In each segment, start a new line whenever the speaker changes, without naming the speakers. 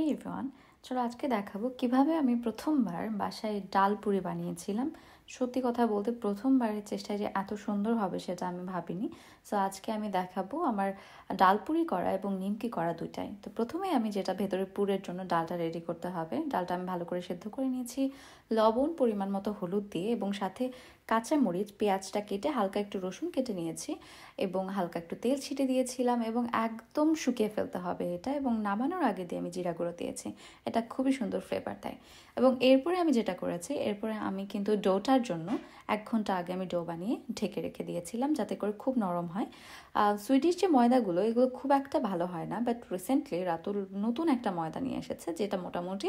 Hey everyone, চলো আজকে দেখাবো কিভাবে আমি প্রথমবার বাসায় ডাল পুরি বানিয়েছিলাম। সত্যি কথা বলতে প্রথমবারের চেষ্টায় যে এত সুন্দর হবে সেটা আমি ভাবিনি। সো আজকে আমি দেখাবো আমার ডাল পুরি করা এবং নিমকি করা দুইটাই। তো প্রথমে আমি যেটা ভেতরে পুরের জন্য ডালটা রেডি করতে হবে, ডালটা আমি ভালো করে সেদ্ধ করে নিয়েছি, লবণ পরিমাণ মতো হলুদ দিয়ে এবং সাথে কাঁচামরিচ পেঁয়াজটা কেটে হালকা একটু রসুন কেটে নিয়েছি এবং হালকা একটু তেল ছিটে দিয়েছিলাম এবং একদম শুকিয়ে ফেলতে হবে এটা, এবং নামানোর আগে দিয়ে আমি জিরা গুঁড়ো দিয়েছি। এটা খুবই সুন্দর ফ্লেভার দেয়। এবং এরপরে আমি যেটা করেছি, এরপরে আমি কিন্তু ডোটার জন্য 1 ঘন্টা আগে আমি ডো বানিয়ে ঢেকে রেখে দিয়েছিলাম যাতে করে খুব নরম হয়। সুইডিশ যে ময়দাগুলো এগুলো খুব একটা ভালো হয় না, বাট রিসেন্টলি রাতুল নতুন একটা ময়দা নিয়ে এসেছে যেটা মোটামুটি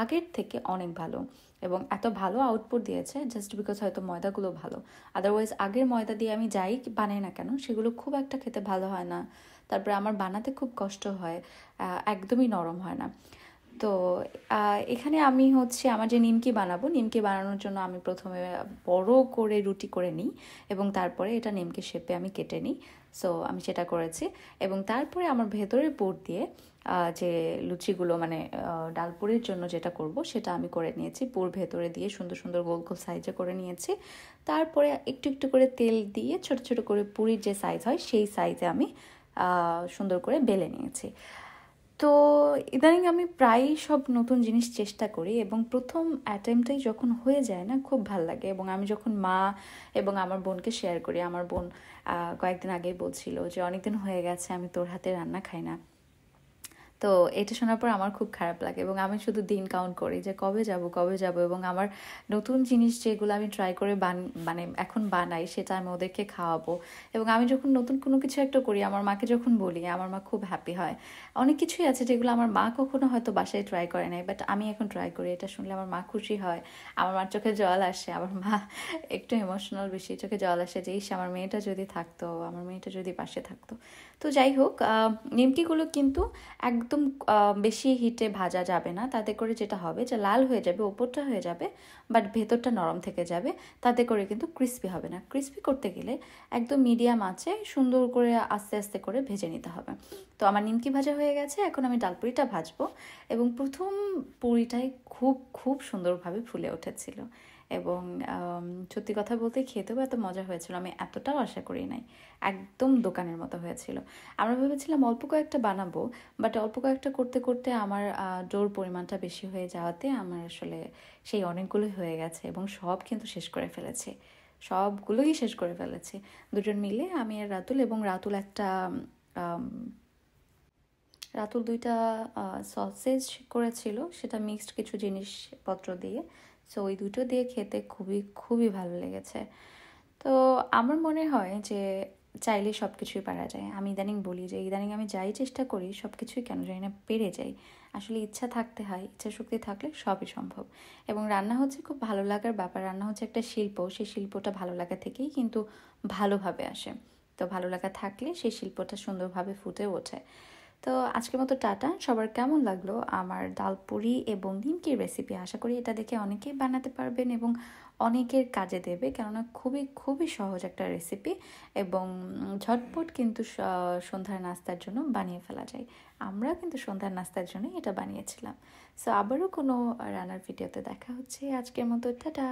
আগের থেকে অনেক ভালো এবং এত ভালো আউটপুট দিয়েছে জাস্ট বিকজ হয়তো ময়দাগুলো ভালো। আদারওয়াইজ আগের ময়দা দিয়ে আমি যাই বানাই না কেন সেগুলো খুব একটা খেতে ভালো হয় না, তারপরে আমার বানাতে খুব কষ্ট হয়, একদমই নরম হয় না। তো এখানে আমি আমার যে নিমকি বানাবো, নিমকি বানানোর জন্য আমি প্রথমে বড় করে রুটি করে নিই এবং তারপরে এটা নিমকি শেপে আমি কেটে নিই। সো আমি সেটা করেছি এবং তারপরে আমার ভেতরের পুর দিয়ে যে লুচিগুলো মানে ডালপুরির জন্য যেটা করব সেটা আমি করে নিয়েছি। পুর ভেতরে দিয়ে সুন্দর সুন্দর গোল গোল সাইজে করে নিয়েছি। তারপরে একটু একটু করে তেল দিয়ে ছোট ছোট করে পুরির যে সাইজ হয় সেই সাইজে আমি সুন্দর করে বেলে নিয়েছি। তো ইদানিং আমি প্রায়ই সব নতুন জিনিস চেষ্টা করি এবং প্রথম অ্যাটেম্পটাই যখন হয়ে যায় না খুব ভাল লাগে। এবং আমি যখন মা এবং আমার বোনকে শেয়ার করি, আমার বোন কয়েকদিন আগেই বলছিল যে অনেকদিন হয়ে গেছে আমি তোর হাতে রান্না খাই না। তো এটা শোনার পর আমার খুব খারাপ লাগে এবং আমি শুধু দিন কাউন্ট করি যে কবে যাব এবং আমার নতুন জিনিস যেগুলো আমি ট্রাই করে মানে এখন বানাই সেটা আমি ওদেরকে খাওয়াবো। এবং আমি যখন নতুন কোনো কিছু একটা করি আমার মাকে যখন বলি আমার মা খুব হ্যাপি হয়। অনেক কিছুই আছে যেগুলো আমার মা কখনো হয়তো বাসায় ট্রাই করে নাই, বাট আমি এখন ট্রাই করি, এটা শুনলে আমার মা খুশি হয়, আমার মার চোখে জল আসে, আমার মা একটু ইমোশনাল বেশি, চোখে জল আসে যে ইস আমার মেয়েটা যদি থাকতো, আমার মেয়েটা যদি পাশে থাকতো। তো যাই হোক, নিমকিগুলো কিন্তু একদম বেশি হিটে ভাজা যাবে না, তাতে করে যেটা হবে যে লাল হয়ে যাবে, ওপরটা হয়ে যাবে বাট ভেতরটা নরম থেকে যাবে, তাতে করে কিন্তু ক্রিস্পি হবে না। ক্রিস্পি করতে গেলে একদম মিডিয়াম আঁচে সুন্দর করে আস্তে আস্তে করে ভেজে নিতে হবে। তো আমার নিমকি ভাজা হয়ে গেছে, এখন আমি ডালপুরিটা ভাজবো। এবং প্রথম পুরিটাই খুব খুব সুন্দরভাবে ফুলে উঠেছিল এবং সত্যি কথা বলতে খেতেও এত মজা হয়েছিল, আমি এতটাও আশা করি নাই। একদম দোকানের মতো হয়েছিল। আমরা ভেবেছিলাম অল্প কয়েকটা বানাবো, বাট অল্প কয়েকটা করতে করতে আমার ডোর পরিমাণটা বেশি হয়ে যাওয়াতে আমার আসলে সেই অনেকগুলোই হয়ে গেছে এবং সব কিন্তু শেষ করে ফেলেছে, সবগুলোই শেষ করে ফেলেছে দুজন মিলে, আমি আর রাতুল। এবং রাতুল রাতুল 2টা সসেজ করেছিল, সেটা মিক্সড কিছু জিনিসপত্র দিয়ে। সো ওই দুটো দিয়ে খেতে খুবই খুবই ভালো লেগেছে। তো আমার মনে হয় যে চাইলে সব কিছুই পারা যায়। আমি ইদানিং বলি যে ইদানিং আমি যাই চেষ্টা করি সব কিছুই কেন জানি না পেরে যাই। আসলে ইচ্ছা থাকতে হয়, ইচ্ছা শক্তি থাকলে সবই সম্ভব। এবং রান্না হচ্ছে খুব ভালো লাগার ব্যাপার, রান্না হচ্ছে একটা শিল্প, সেই শিল্পটা ভালো লাগা থেকেই কিন্তু ভালোভাবে আসে। তো ভালো লাগা থাকলে সেই শিল্পটা সুন্দরভাবে ফুটে ওঠে। তো আজকের মতো টাটা। সবার কেমন লাগলো আমার ডালপুরি এবং নিমকির রেসিপি? আশা করি এটা দেখে অনেকেই বানাতে পারবেন এবং অনেকের কাজে দেবে, কেননা খুবই খুবই সহজ একটা রেসিপি এবং ঝটপট কিন্তু সন্ধ্যার নাস্তার জন্য বানিয়ে ফেলা যায়। আমরা কিন্তু সন্ধ্যার নাস্তার জন্য এটা বানিয়েছিলাম। সো আবারও কোনো রান্নার ভিডিওতে দেখা হচ্ছে। আজকের মতো টাটা।